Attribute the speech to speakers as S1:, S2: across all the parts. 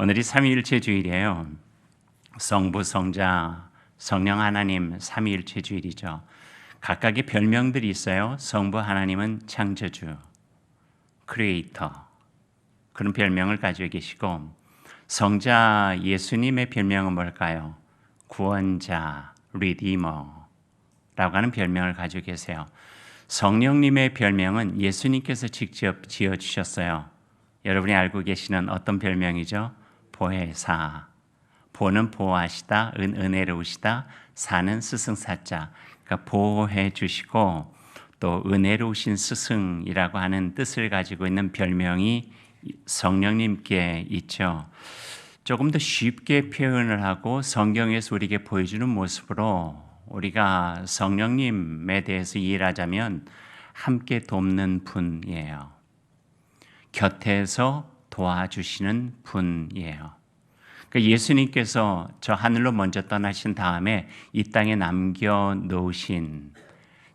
S1: 오늘이 삼위일체 주일이에요. 성부, 성자, 성령 하나님 삼위일체 주일이죠. 각각의 별명들이 있어요. 성부 하나님은 창조주, 크리에이터, 그런 별명을 가지고 계시고, 성자 예수님의 별명은 뭘까요? 구원자, 리디머라고 하는 별명을 가지고 계세요. 성령님의 별명은 예수님께서 직접 지어주셨어요. 여러분이 알고 계시는 어떤 별명이죠? 보혜사. 보는 보호하시다, 은혜로우시다, 사는 스승사자. 그러니까 보호해 주시고 또 은혜로우신 스승이라고 하는 뜻을 가지고 있는 별명이 성령님께 있죠. 조금 더 쉽게 표현을 하고 성경에서 우리에게 보여주는 모습으로 우리가 성령님에 대해서 이해하자면 함께 돕는 분이에요. 곁에서 도와주시는 분이에요. 그러니까 예수님께서 저 하늘로 먼저 떠나신 다음에 이 땅에 남겨놓으신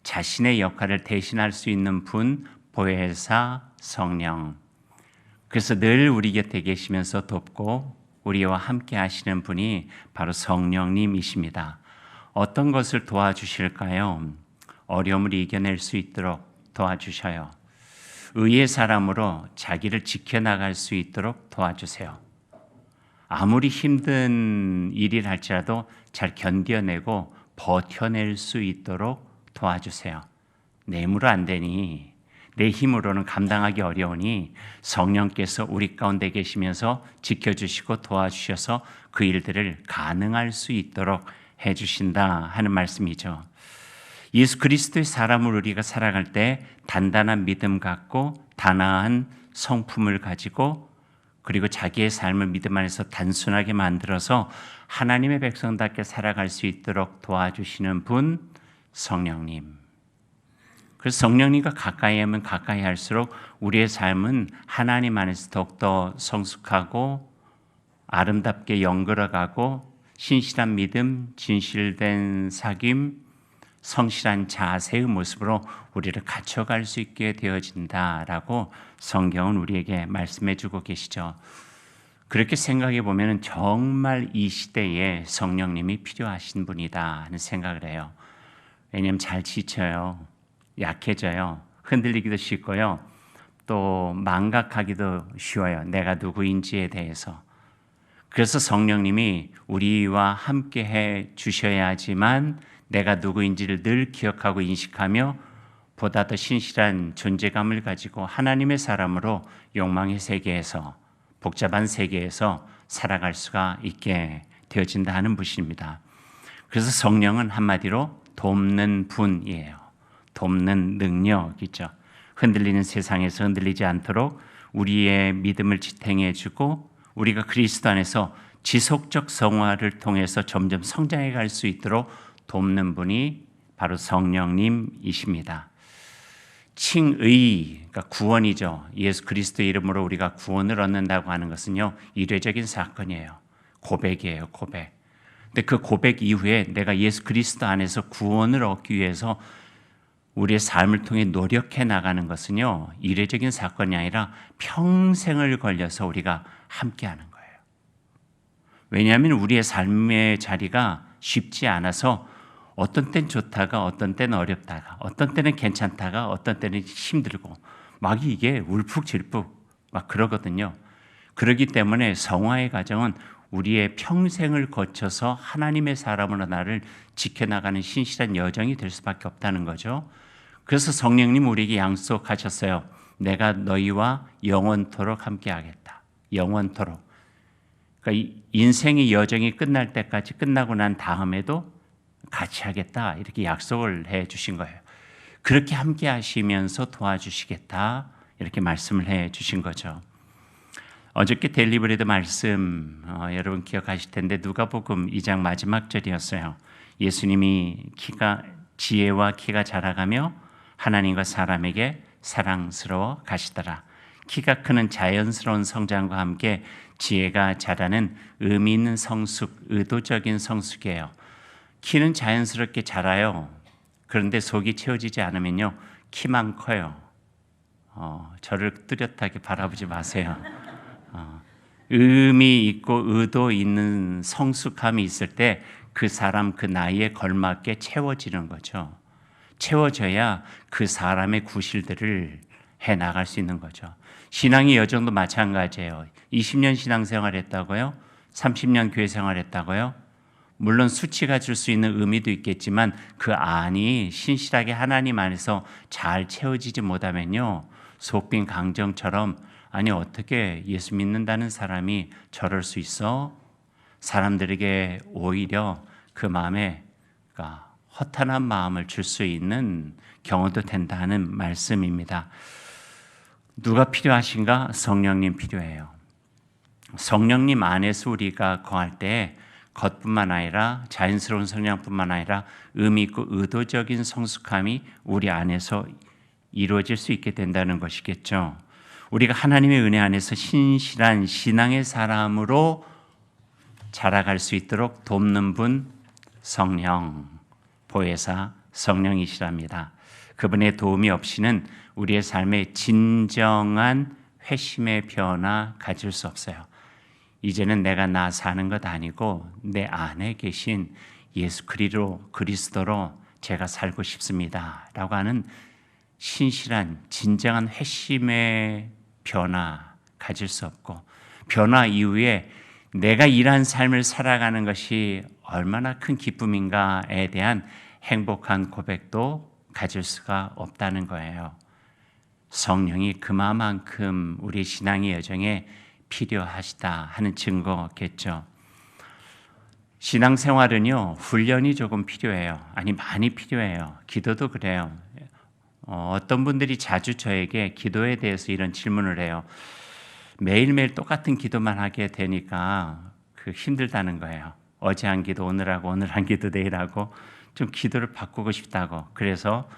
S1: 자신의 역할을 대신할 수 있는 분, 보혜사 성령. 그래서 늘 우리 곁에 계시면서 돕고 우리와 함께 하시는 분이 바로 성령님이십니다. 어떤 것을 도와주실까요? 어려움을 이겨낼 수 있도록 도와주셔요. 의의 사람으로 자기를 지켜나갈 수 있도록 도와주세요. 아무리 힘든 일을 할지라도 잘 견뎌내고 버텨낼 수 있도록 도와주세요. 내 힘으로 안 되니, 내 힘으로는 감당하기 어려우니 성령께서 우리 가운데 계시면서 지켜주시고 도와주셔서 그 일들을 가능할 수 있도록 해주신다 하는 말씀이죠. 예수 그리스도의 사람을 우리가 살아갈 때 단단한 믿음 갖고 단아한 성품을 가지고 그리고 자기의 삶을 믿음 안에서 단순하게 만들어서 하나님의 백성답게 살아갈 수 있도록 도와주시는 분, 성령님. 그래서 성령님과 가까이 하면 가까이 할수록 우리의 삶은 하나님 안에서 더욱더 성숙하고 아름답게 연결어가고 신실한 믿음, 진실된 사귐, 성실한 자세의 모습으로 우리를 갖춰갈 수 있게 되어진다라고 성경은 우리에게 말씀해 주고 계시죠. 그렇게 생각해 보면 정말 이 시대에 성령님이 필요하신 분이다 하는 생각을 해요. 왜냐하면 잘 지쳐요. 약해져요. 흔들리기도 쉽고요. 또 망각하기도 쉬워요. 내가 누구인지에 대해서. 그래서 성령님이 우리와 함께 해 주셔야지만 내가 누구인지를 늘 기억하고 인식하며 보다 더 신실한 존재감을 가지고 하나님의 사람으로 욕망의 세계에서 복잡한 세계에서 살아갈 수가 있게 되어진다 하는 분입니다. 그래서 성령은 한마디로 돕는 분이에요. 돕는 능력이죠. 흔들리는 세상에서 흔들리지 않도록 우리의 믿음을 지탱해 주고 우리가 그리스도 안에서 지속적 성화를 통해서 점점 성장해 갈 수 있도록 돕는 분이 바로 성령님이십니다. 칭의, 그러니까 구원이죠. 예수 그리스도의 이름으로 우리가 구원을 얻는다고 하는 것은요, 이례적인 사건이에요. 고백이에요, 고백. 근데 그 고백 이후에 내가 예수 그리스도 안에서 구원을 얻기 위해서 우리의 삶을 통해 노력해 나가는 것은요, 이례적인 사건이 아니라 평생을 걸려서 우리가 함께하는 거예요. 왜냐하면 우리의 삶의 자리가 쉽지 않아서 어떤 때는 좋다가 어떤 때는 어렵다가 어떤 때는 괜찮다가 어떤 때는 힘들고 막 이게 울푹질푹 막 그러거든요. 그렇기 때문에 성화의 과정은 우리의 평생을 거쳐서 하나님의 사람으로 나를 지켜나가는 신실한 여정이 될 수밖에 없다는 거죠. 그래서 성령님 우리에게 약속하셨어요. 내가 너희와 영원토록 함께하겠다. 영원토록. 그러니까 인생의 여정이 끝날 때까지 끝나고 난 다음에도 같이 하겠다 이렇게 약속을 해 주신 거예요. 그렇게 함께 하시면서 도와주시겠다 이렇게 말씀을 해 주신 거죠. 어저께 데일리브레드 말씀 여러분 기억하실 텐데 누가복음 2장 마지막 절이었어요. 예수님이 지혜와 키가 자라가며 하나님과 사람에게 사랑스러워 가시더라. 키가 크는 자연스러운 성장과 함께 지혜가 자라는 의미 있는 성숙, 의도적인 성숙이에요. 키는 자연스럽게 자라요. 그런데 속이 채워지지 않으면요, 키만 커요. 저를 뚜렷하게 바라보지 마세요. 의미 있고 의도 있는 성숙함이 있을 때 그 사람 그 나이에 걸맞게 채워지는 거죠. 채워져야 그 사람의 구실들을 해 나갈 수 있는 거죠. 신앙의 여정도 마찬가지예요. 20년 신앙생활 했다고요? 30년 교회 생활 했다고요? 물론 수치가 줄 수 있는 의미도 있겠지만 그 안이 신실하게 하나님 안에서 잘 채워지지 못하면요, 속빈 강정처럼, 아니 어떻게 예수 믿는다는 사람이 저럴 수 있어? 사람들에게 오히려 그 마음에 허탄한 마음을 줄 수 있는 경우도 된다는 말씀입니다. 누가 필요하신가? 성령님 필요해요. 성령님 안에서 우리가 거할 때 겉뿐만 아니라 자연스러운 성량뿐만 아니라 의미 있고 의도적인 성숙함이 우리 안에서 이루어질 수 있게 된다는 것이겠죠. 우리가 하나님의 은혜 안에서 신실한 신앙의 사람으로 자라갈 수 있도록 돕는 분, 성령, 보혜사 성령이시랍니다. 그분의 도움이 없이는 우리의 삶에 진정한 회심의 변화 가질 수 없어요. 이제는 내가 나 사는 것 아니고 내 안에 계신 예수 그리스도로 제가 살고 싶습니다 라고 하는 신실한 진정한 회심의 변화 가질 수 없고, 변화 이후에 내가 이러한 삶을 살아가는 것이 얼마나 큰 기쁨인가에 대한 행복한 고백도 가질 수가 없다는 거예요. 성령이 그만큼 우리 신앙의 여정에 필요하시다 하는 증거겠죠. 신앙생활은요, 훈련이 조금 필요해요. 아니 많이 필요해요. 기도도 그래요. 어떤 분들이 자주 저에게 기도에 대해서 이런 질문을 해요. 매일매일 똑같은 기도만 하게 되니까 힘들다는 거예요. 어제 한 기도 오늘 하고 오늘 한 기도 내일 하고 좀 기도를 바꾸고 싶다고. 그래서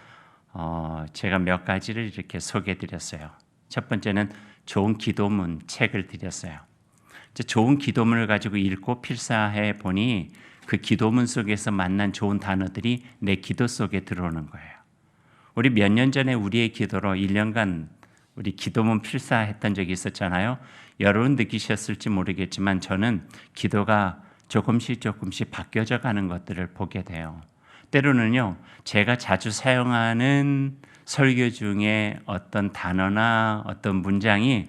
S1: 제가 몇 가지를 이렇게 소개해 드렸어요. 첫 번째는 좋은 기도문 책을 드렸어요. 좋은 기도문을 가지고 읽고 필사해 보니 그 기도문 속에서 만난 좋은 단어들이 내 기도 속에 들어오는 거예요. 우리 몇 년 전에 우리의 기도로 1년간 우리 기도문 필사했던 적이 있었잖아요. 여러분 느끼셨을지 모르겠지만 저는 기도가 조금씩 바뀌어져 가는 것들을 보게 돼요. 때로는요, 제가 자주 사용하는 설교 중에 어떤 단어나 어떤 문장이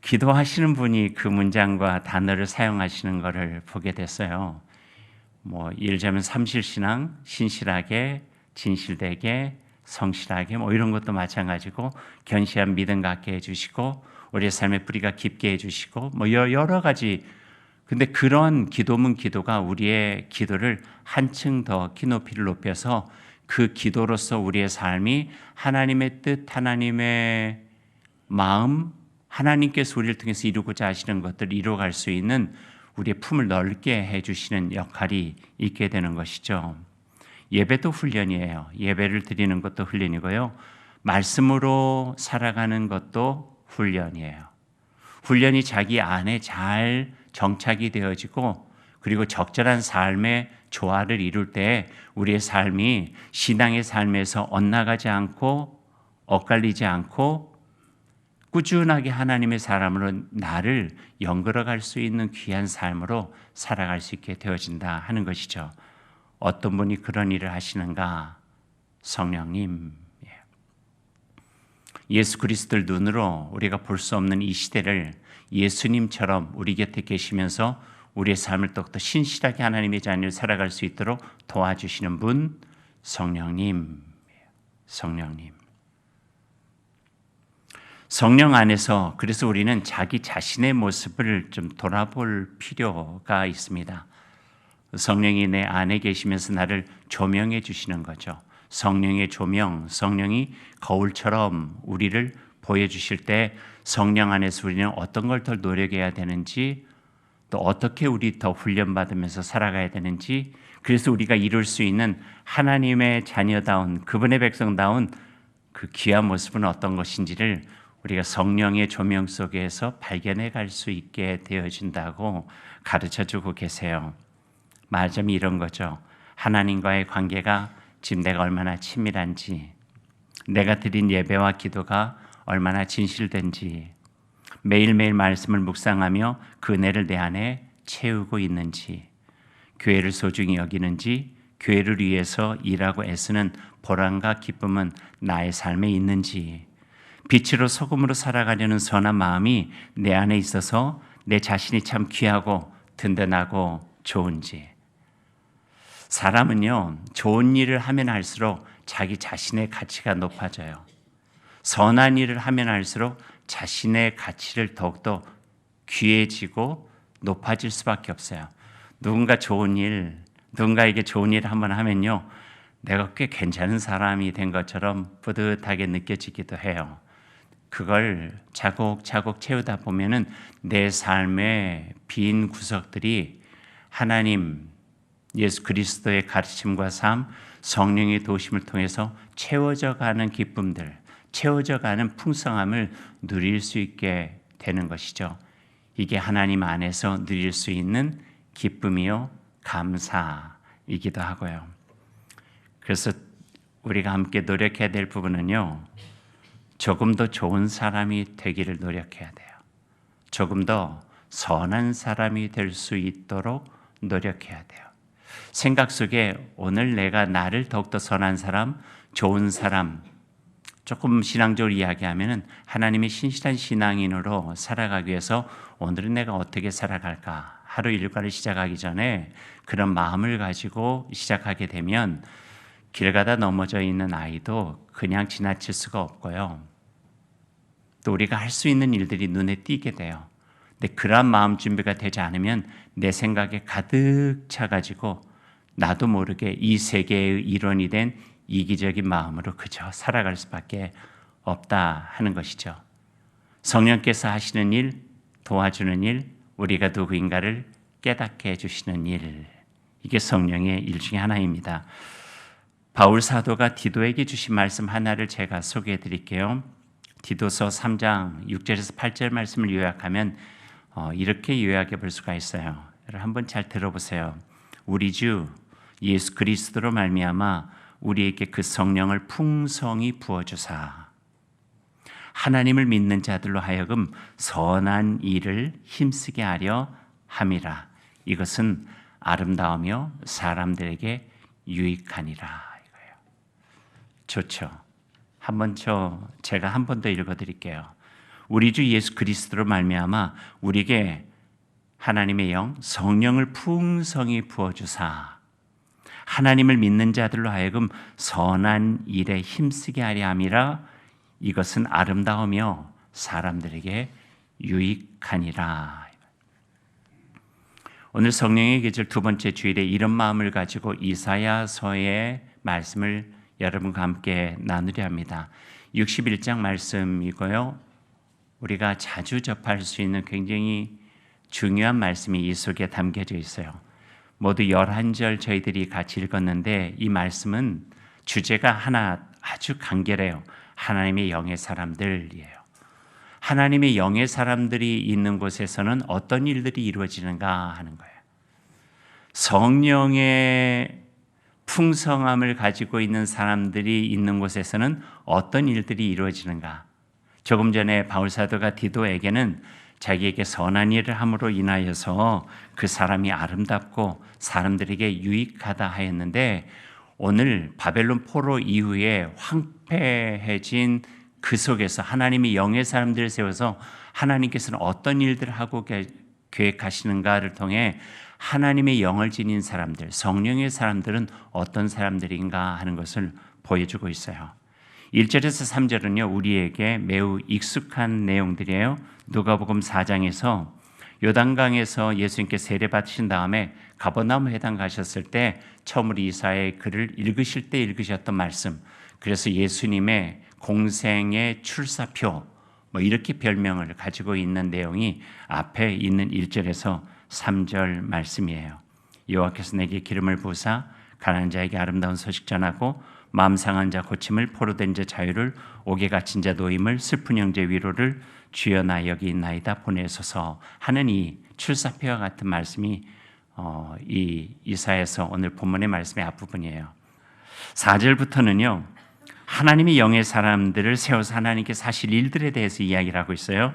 S1: 기도하시는 분이 그 문장과 단어를 사용하시는 것을 보게 됐어요. 예를 들자면 삼실신앙, 신실하게, 진실되게, 성실하게 이런 것도 마찬가지고, 견시한 믿음 갖게 해주시고, 우리의 삶의 뿌리가 깊게 해주시고 여러 가지. 근데 그런 기도문 기도가 우리의 기도를 한층 더 키높이를 높여서 그 기도로서 우리의 삶이 하나님의 뜻, 하나님의 마음, 하나님께서 우리를 통해서 이루고자 하시는 것들을 이루어갈 수 있는 우리의 품을 넓게 해주시는 역할이 있게 되는 것이죠. 예배도 훈련이에요. 예배를 드리는 것도 훈련이고요. 말씀으로 살아가는 것도 훈련이에요. 훈련이 자기 안에 잘 정착이 되어지고, 그리고 적절한 삶의 조화를 이룰 때 우리의 삶이 신앙의 삶에서 엇나가지 않고 엇갈리지 않고 꾸준하게 하나님의 사람으로 나를 연결어갈 수 있는 귀한 삶으로 살아갈 수 있게 되어진다 하는 것이죠. 어떤 분이 그런 일을 하시는가? 성령님. 예수 그리스도를 눈으로 우리가 볼 수 없는 이 시대를 예수님처럼 우리 곁에 계시면서 우리의 삶을 더욱더 신실하게 하나님의 자녀를 살아갈 수 있도록 도와주시는 분, 성령님. 성령 안에서, 그래서 우리는 자기 자신의 모습을 좀 돌아볼 필요가 있습니다. 성령이 내 안에 계시면서 나를 조명해 주시는 거죠. 성령의 조명, 성령이 거울처럼 우리를 보여주실 때 성령 안에서 우리는 어떤 걸 더 노력해야 되는지, 또 어떻게 우리 더 훈련받으면서 살아가야 되는지, 그래서 우리가 이룰 수 있는 하나님의 자녀다운, 그분의 백성다운 그 귀한 모습은 어떤 것인지를 우리가 성령의 조명 속에서 발견해 갈 수 있게 되어진다고 가르쳐주고 계세요. 말하자면 이런 거죠. 하나님과의 관계가 지금 내가 얼마나 친밀한지, 내가 드린 예배와 기도가 얼마나 진실된지, 매일매일 말씀을 묵상하며 그 은혜를 내 안에 채우고 있는지, 교회를 소중히 여기는지, 교회를 위해서 일하고 애쓰는 보람과 기쁨은 나의 삶에 있는지, 빛으로 소금으로 살아가려는 선한 마음이 내 안에 있어서 내 자신이 참 귀하고 든든하고 좋은지. 사람은요, 좋은 일을 하면 할수록 자기 자신의 가치가 높아져요. 선한 일을 하면 할수록 자신의 가치를 더욱더 귀해지고 높아질 수밖에 없어요. 누군가에게 좋은 일을 한번 하면요, 내가 꽤 괜찮은 사람이 된 것처럼 뿌듯하게 느껴지기도 해요. 그걸 차곡차곡 채우다 보면은 내 삶의 빈 구석들이 하나님, 예수 그리스도의 가르침과 삶, 성령의 도심을 통해서 채워져 가는 기쁨들, 채워져 가는 풍성함을 누릴 수 있게 되는 것이죠. 이게 하나님 안에서 누릴 수 있는 기쁨이요, 감사이기도 하고요. 그래서 우리가 함께 노력해야 될 부분은요, 조금 더 좋은 사람이 되기를 노력해야 돼요. 조금 더 선한 사람이 될 수 있도록 노력해야 돼요. 생각 속에 오늘 내가 나를 더욱더 선한 사람, 좋은 사람, 조금 신앙적으로 이야기하면은 하나님의 신실한 신앙인으로 살아가기 위해서 오늘은 내가 어떻게 살아갈까? 하루 일과를 시작하기 전에 그런 마음을 가지고 시작하게 되면 길 가다 넘어져 있는 아이도 그냥 지나칠 수가 없고요. 또 우리가 할 수 있는 일들이 눈에 띄게 돼요. 근데 그런 마음 준비가 되지 않으면 내 생각에 가득 차가지고 나도 모르게 이 세계의 일원이 된 이기적인 마음으로 그저 살아갈 수밖에 없다 하는 것이죠. 성령께서 하시는 일, 도와주는 일, 우리가 누구인가를 깨닫게 해주시는 일, 이게 성령의 일 중에 하나입니다. 바울 사도가 디도에게 주신 말씀 하나를 제가 소개해 드릴게요. 디도서 3장 6절에서 8절 말씀을 요약하면 이렇게 요약해 볼 수가 있어요. 여러분 한번 잘 들어보세요. 우리 주 예수 그리스도로 말미암아 우리에게 그 성령을 풍성히 부어주사 하나님을 믿는 자들로 하여금 선한 일을 힘쓰게 하려 함이라. 이것은 아름다우며 사람들에게 유익하니라. 이거예요. 좋죠. 제가 한 번 더 읽어드릴게요. 우리 주 예수 그리스도로 말미암아 우리에게 하나님의 영 성령을 풍성히 부어주사 하나님을 믿는 자들로 하여금 선한 일에 힘쓰게 하려 함이라. 이것은 아름다우며 사람들에게 유익하니라. 오늘 성령의 계절 두 번째 주일에 이런 마음을 가지고 이사야서의 말씀을 여러분과 함께 나누려 합니다. 61장 말씀이고요. 우리가 자주 접할 수 있는 굉장히 중요한 말씀이 이 속에 담겨져 있어요. 모두 11절 저희들이 같이 읽었는데 이 말씀은 주제가 하나 아주 간결해요. 하나님의 영의 사람들이에요. 하나님의 영의 사람들이 있는 곳에서는 어떤 일들이 이루어지는가 하는 거예요. 성령의 풍성함을 가지고 있는 사람들이 있는 곳에서는 어떤 일들이 이루어지는가. 조금 전에 바울 사도가 디도에게는 자기에게 선한 일을 함으로 인하여서 그 사람이 아름답고 사람들에게 유익하다 하였는데, 오늘 바벨론 포로 이후에 황폐해진 그 속에서 하나님이 영의 사람들을 세워서 하나님께서는 어떤 일들을 하고 계획하시는가를 통해 하나님의 영을 지닌 사람들, 성령의 사람들은 어떤 사람들인가 하는 것을 보여주고 있어요. 1절에서 3절은요 우리에게 매우 익숙한 내용들이에요. 누가복음 4장에서 요단강에서 예수님께 세례 받으신 다음에 가버나움 회당 가셨을 때 처음으로 이사야의 글을 읽으실 때 읽으셨던 말씀, 그래서 예수님의 공생의 출사표 이렇게 별명을 가지고 있는 내용이 앞에 있는 1절에서 3절 말씀이에요. 여호와께서 내게 기름을 부으사 가난한 자에게 아름다운 소식 전하고 마음 상한 자 고침을, 포로된 자 자유를, 옥에 갇힌 자 노임을, 슬픈 형제 위로를 주여 나 여기 있나이다 보내소서 하는 이 출사표와 같은 말씀이 이 이사야서 오늘 본문의 말씀의 앞부분이에요. 4절부터는요 하나님의 영의 사람들을 세워서 하나님께서 하실 일들에 대해서 이야기를 하고 있어요.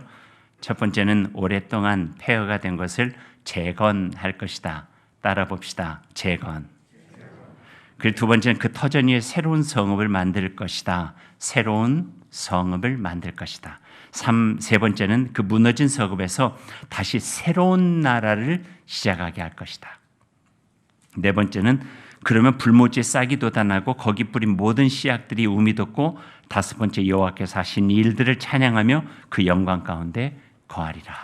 S1: 첫 번째는 오랫동안 폐허가 된 것을 재건할 것이다. 따라 봅시다. 재건. 그리고 두 번째는 그 터전 위에 새로운 성읍을 만들 것이다. 새로운 성읍을 만들 것이다. 세 번째는 그 무너진 성읍에서 다시 새로운 나라를 시작하게 할 것이다. 네 번째는 그러면 불모지에 싹이 돋아나고 거기 뿌린 모든 씨앗들이 우미 돋고 다섯 번째 여호와께서 하신 일들을 찬양하며 그 영광 가운데 거하리라.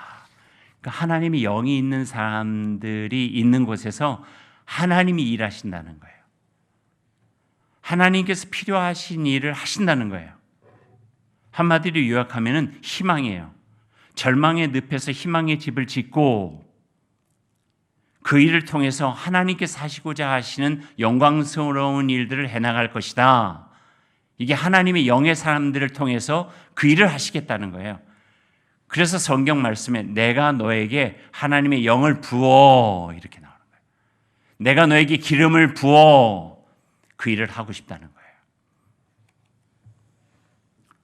S1: 그러니까 하나님이 영이 있는 사람들이 있는 곳에서 하나님이 일하신다는 거예요. 하나님께서 필요하신 일을 하신다는 거예요. 한마디로 요약하면 희망이에요. 절망의 늪에서 희망의 집을 짓고 그 일을 통해서 하나님께서 하시고자 하시는 영광스러운 일들을 해나갈 것이다. 이게 하나님의 영의 사람들을 통해서 그 일을 하시겠다는 거예요. 그래서 성경 말씀에 내가 너에게 하나님의 영을 부어 이렇게 나오는 거예요. 내가 너에게 기름을 부어 그 일을 하고 싶다는 거예요.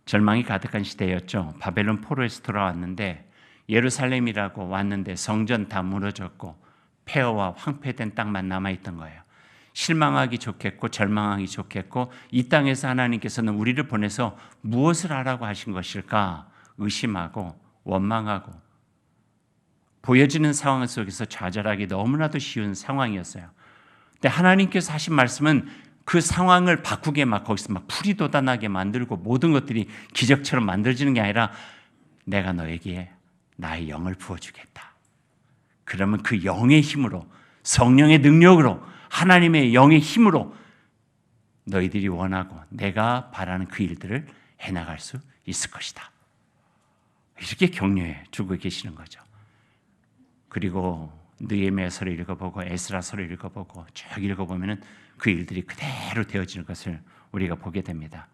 S1: 절망이 가득한 시대였죠. 바벨론 포로에서 돌아왔는데 예루살렘이라고 왔는데 성전 다 무너졌고 폐허와 황폐된 땅만 남아있던 거예요. 실망하기 좋겠고 절망하기 좋겠고 이 땅에서 하나님께서는 우리를 보내서 무엇을 하라고 하신 것일까 의심하고 원망하고 보여지는 상황 속에서 좌절하기 너무나도 쉬운 상황이었어요. 근데 하나님께서 하신 말씀은 그 상황을 바꾸게 막 거기서 막 풀이 돋아나게 만들고 모든 것들이 기적처럼 만들어지는 게 아니라 내가 너에게 나의 영을 부어주겠다. 그러면 그 영의 힘으로 성령의 능력으로 하나님의 영의 힘으로 너희들이 원하고 내가 바라는 그 일들을 해나갈 수 있을 것이다. 이렇게 격려해 주고 계시는 거죠. 그리고 느헤미야서를 읽어보고 에스라서를 읽어보고 쭉 읽어보면 그 일들이 그대로 되어지는 것을 우리가 보게 됩니다.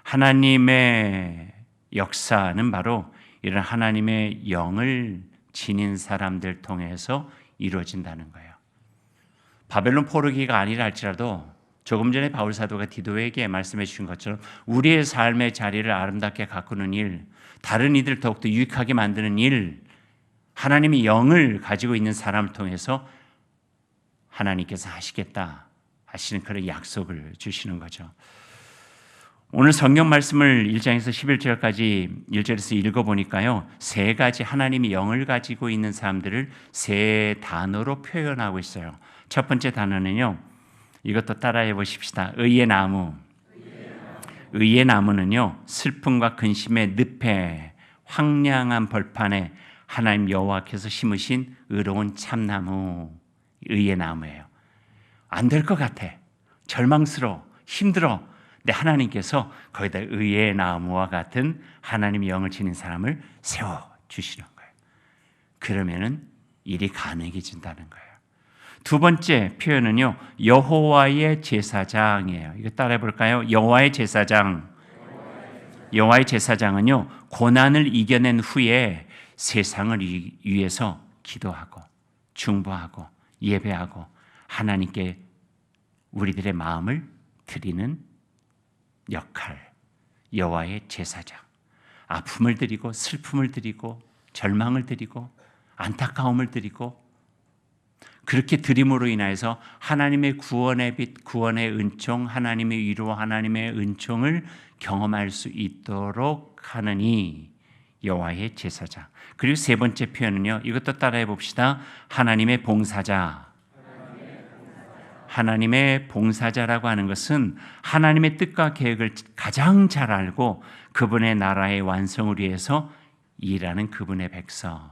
S1: 하나님의 역사는 바로 이런 하나님의 영을 지닌 사람들 통해서 이루어진다는 거예요. 바벨론 포로기가 아니라 할지라도 조금 전에 바울 사도가 디도에게 말씀해 주신 것처럼 우리의 삶의 자리를 아름답게 가꾸는 일, 다른 이들을 더욱더 유익하게 만드는 일, 하나님의 영을 가지고 있는 사람을 통해서 하나님께서 하시겠다 하시는 그런 약속을 주시는 거죠. 오늘 성경 말씀을 1장에서 11절까지 1절에서 읽어보니까요, 세 가지 하나님의 영을 가지고 있는 사람들을 세 단어로 표현하고 있어요. 첫 번째 단어는요, 이것도 따라해 보십시다. 의의 나무. 의의 나무는요, 슬픔과 근심의 늪에 황량한 벌판에 하나님 여호와께서 심으신 의로운 참나무, 의의 나무예요. 안 될 것 같아. 절망스러워. 힘들어. 근데 하나님께서 거기다 의의 나무와 같은 하나님의 영을 지닌 사람을 세워주시는 거예요. 그러면은 일이 가능해진다는 거예요. 두 번째 표현은요, 여호와의 제사장이에요. 이거 따라해 볼까요? 여호와의 제사장. 여호와의 제사장은요, 고난을 이겨낸 후에 세상을 위해서 기도하고 중보하고 예배하고 하나님께 우리들의 마음을 드리는 역할, 여호와의 제사장. 아픔을 드리고 슬픔을 드리고 절망을 드리고 안타까움을 드리고 그렇게 드림으로 인하여서 하나님의 구원의 빛, 구원의 은총, 하나님의 위로, 하나님의 은총을 경험할 수 있도록 하느니 여호와의 제사장. 그리고 세 번째 표현은요, 이것도 따라해 봅시다. 하나님의 봉사자. 하나님의 봉사자라고 하는 것은 하나님의 뜻과 계획을 가장 잘 알고 그분의 나라의 완성을 위해서 일하는 그분의 백성이에요.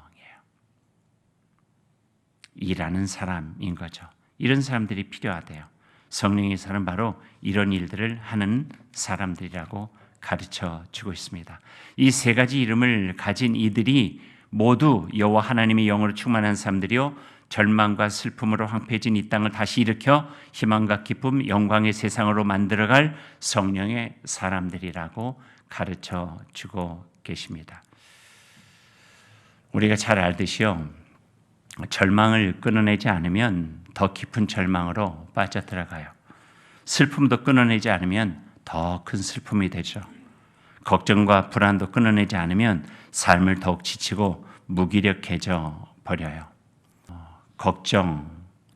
S1: 일하는 사람인 거죠. 이런 사람들이 필요하대요. 성령의 사람 바로 이런 일들을 하는 사람들이라고 가르쳐 주고 있습니다. 이 세 가지 이름을 가진 이들이 모두 여호와 하나님의 영으로 충만한 사람들이요, 절망과 슬픔으로 황폐해진 이 땅을 다시 일으켜 희망과 기쁨, 영광의 세상으로 만들어갈 성령의 사람들이라고 가르쳐 주고 계십니다. 우리가 잘 알듯이요, 절망을 끊어내지 않으면 더 깊은 절망으로 빠져들어가요. 슬픔도 끊어내지 않으면 더 큰 슬픔이 되죠. 걱정과 불안도 끊어내지 않으면 삶을 더욱 지치고 무기력해져 버려요. 걱정,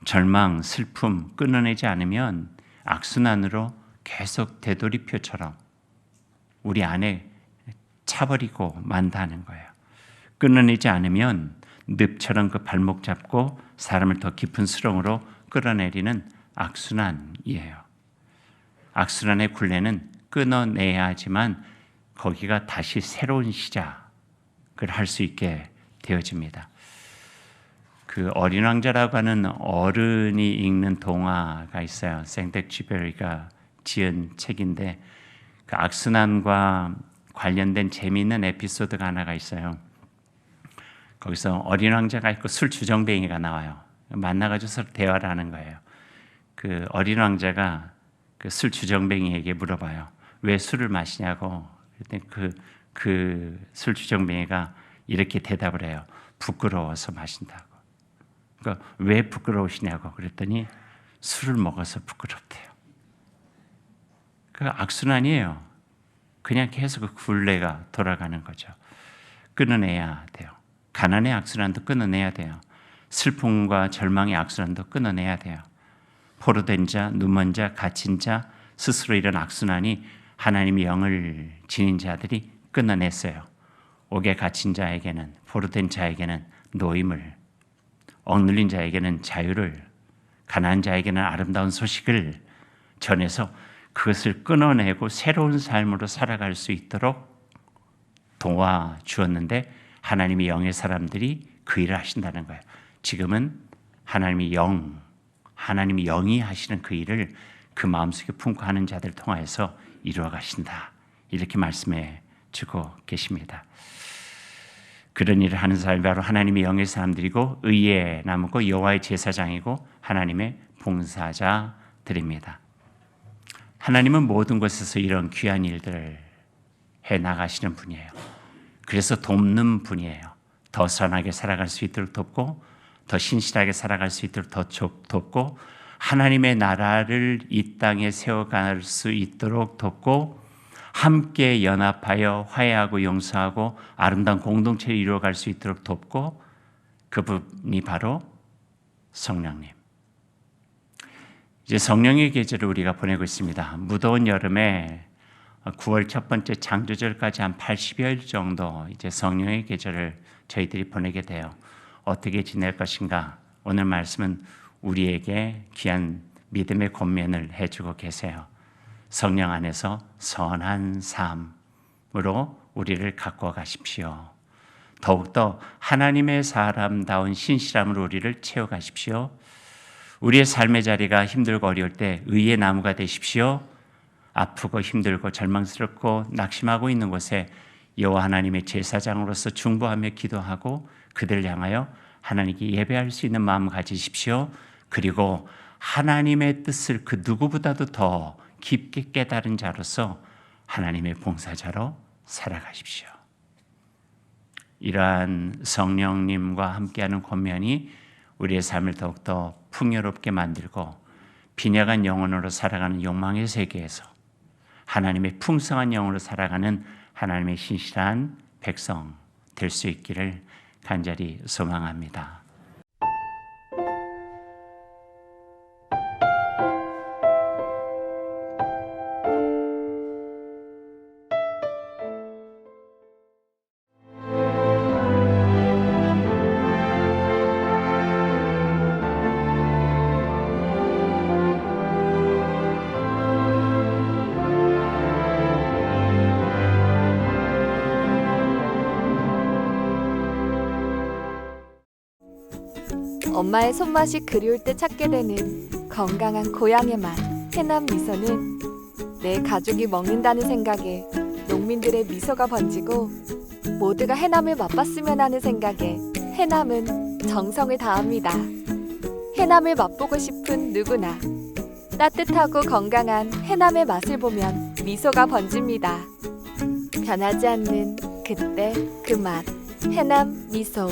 S1: 절망, 슬픔 끊어내지 않으면 악순환으로 계속 되돌이표처럼 우리 안에 차버리고 만다는 거예요. 끊어내지 않으면 늪처럼 그 발목 잡고 사람을 더 깊은 수렁으로 끌어내리는 악순환이에요. 악순환의 굴레는 끊어내야 하지만 거기가 다시 새로운 시작을 할 수 있게 되어집니다. 그 어린 왕자라고 하는 어른이 읽는 동화가 있어요. 생텍쥐베리가 지은 책인데 그 악순환과 관련된 재미있는 에피소드가 하나가 있어요. 거기서 어린 왕자가 있고 술 주정뱅이가 나와요. 만나가지고 서로 대화를 하는 거예요. 그 어린 왕자가 그 술 주정뱅이에게 물어봐요. 왜 술을 마시냐고. 그랬더니 그 술 주정뱅이가 이렇게 대답을 해요. 부끄러워서 마신다고. 그러니까 왜 부끄러우시냐고 그랬더니 술을 먹어서 부끄럽대요. 그 악순환이에요. 그냥 계속 그 굴레가 돌아가는 거죠. 끊어내야 돼요. 가난의 악순환도 끊어내야 돼요. 슬픔과 절망의 악순환도 끊어내야 돼요. 포로된 자, 눈먼 자, 갇힌 자, 스스로 이런 악순환이 하나님의 영을 지닌 자들이 끊어냈어요. 옥에 갇힌 자에게는, 포로된 자에게는 노임을, 억눌린 자에게는 자유를, 가난한 자에게는 아름다운 소식을 전해서 그것을 끊어내고 새로운 삶으로 살아갈 수 있도록 도와주었는데 하나님의 영의 사람들이 그 일을 하신다는 거예요. 지금은 하나님의 영이 하시는 그 일을 그 마음속에 품고 하는 자들 통하여서 이루어 가신다. 이렇게 말씀해 주고 계십니다. 그런 일을 하는 사람이 바로 하나님의 영의 사람들이고 의에 남고 여호와의 제사장이고 하나님의 봉사자들입니다. 하나님은 모든 곳에서 이런 귀한 일들을 해 나가시는 분이에요. 그래서 돕는 분이에요. 더 선하게 살아갈 수 있도록 돕고 더 신실하게 살아갈 수 있도록 더 돕고 하나님의 나라를 이 땅에 세워갈 수 있도록 돕고 함께 연합하여 화해하고 용서하고 아름다운 공동체를 이루어갈 수 있도록 돕고 그분이 바로 성령님. 이제 성령의 계절을 우리가 보내고 있습니다. 무더운 여름에 9월 첫 번째 창조절까지 한 80여일 정도 이제 성령의 계절을 저희들이 보내게 돼요. 어떻게 지낼 것인가? 오늘 말씀은 우리에게 귀한 믿음의 권면을 해주고 계세요. 성령 안에서 선한 삶으로 우리를 가꾸어 가십시오. 더욱더 하나님의 사람다운 신실함으로 우리를 채워가십시오. 우리의 삶의 자리가 힘들고 어려울 때 의의 나무가 되십시오. 아프고 힘들고 절망스럽고 낙심하고 있는 곳에 여호와 하나님의 제사장으로서 중보하며 기도하고 그들을 향하여 하나님께 예배할 수 있는 마음을 가지십시오. 그리고 하나님의 뜻을 그 누구보다도 더 깊게 깨달은 자로서 하나님의 봉사자로 살아가십시오. 이러한 성령님과 함께하는 권면이 우리의 삶을 더욱더 풍요롭게 만들고 빈약한 영혼으로 살아가는 욕망의 세계에서 하나님의 풍성한 영으로 살아가는 하나님의 신실한 백성 될 수 있기를 간절히 소망합니다.
S2: 엄마의 손맛이 그리울 때 찾게 되는 건강한 고향의 맛 해남 미소는 내 가족이 먹는다는 생각에 농민들의 미소가 번지고 모두가 해남을 맛봤으면 하는 생각에 해남은 정성을 다합니다. 해남을 맛보고 싶은 누구나 따뜻하고 건강한 해남의 맛을 보면 미소가 번집니다. 변하지 않는 그때 그 맛 해남 미소.